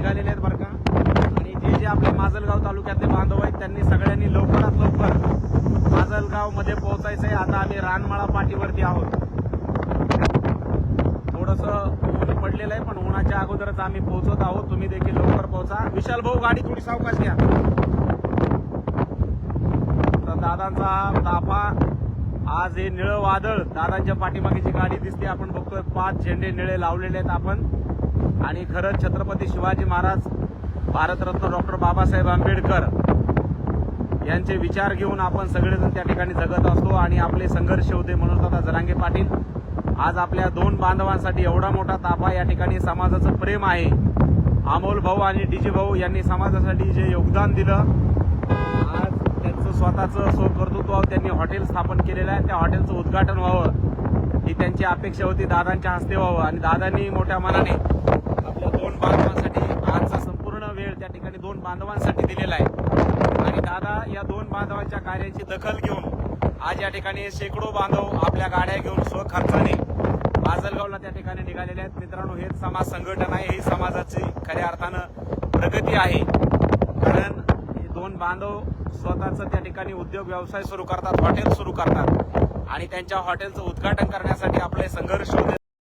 निघालेले आहेत बरं का. आणि जे आपले माजलगाव तालुक्यातले बांधव आहेत त्यांनी सगळ्यांनी लवकरात लवकर माजलगाव मध्ये पोहोचायचंय. आता आम्ही रानमाळा पाटीवरती आहोत. थोडंसं ऊन पडलेलं आहे पण उन्हाच्या अगोदरच आम्ही पोहोचत आहोत. तुम्ही देखील लवकर पोहोचा. विशाल भाऊ गाडी थोडी सावकाश घ्या. तर दादांचा ताफा आज हे निळं वादळ दादांच्या पाठीमागे जी गाडी दिसते आपण बघतोय 5 झेंडे निळे लावलेले आहेत आपण. आणि खरंच छत्रपती शिवाजी महाराज भारतरत्न डॉक्टर बाबासाहेब आंबेडकर यांचे विचार घेऊन आपण सगळेजण त्या ठिकाणी जगत असतो आणि आपले संघर्ष होते म्हणून आता जरांगे पाटील आज आपल्या 2 बांधवांसाठी एवढा मोठा ताफा. या ठिकाणी समाजाचं प्रेम आहे. अमोल भाऊ आणि डीजी भाऊ यांनी समाजासाठी जे योगदान दिलं, आज त्यांचं स्वतःचं कर्तृत्व त्यांनी हॉटेल स्थापन केलेलं आहे. त्या हॉटेलचं उद्घाटन व्हावं ही त्यांची अपेक्षा होती. दादांच्या हस्ते व्हावं आणि दादांनी मोठ्या मनाने आपल्या 2 बांधवांसाठी आजचा संपूर्ण वेळ त्या ठिकाणी 2 बांधवांसाठी दिलेला आहे. आणि दादा या 2 बांधवांच्या कार्याची दखल घेऊन आज या ठिकाणी शेकडो बांधव आपल्या गाड्या घेऊन स्वखर्चाने माजलगावला त्या ठिकाणी निघालेले आहेत. मित्रांनो, हेच समाज संघटन आहे. ही समाजाची खऱ्या अर्थानं प्रगती आहे. कारण हे 2 बांधव स्वतःचं त्या ठिकाणी उद्योग व्यवसाय सुरू करतात, हॉटेल सुरू करतात आणि त्यांच्या हॉटेलचं उद्घाटन करण्यासाठी आपले संघर्ष होते,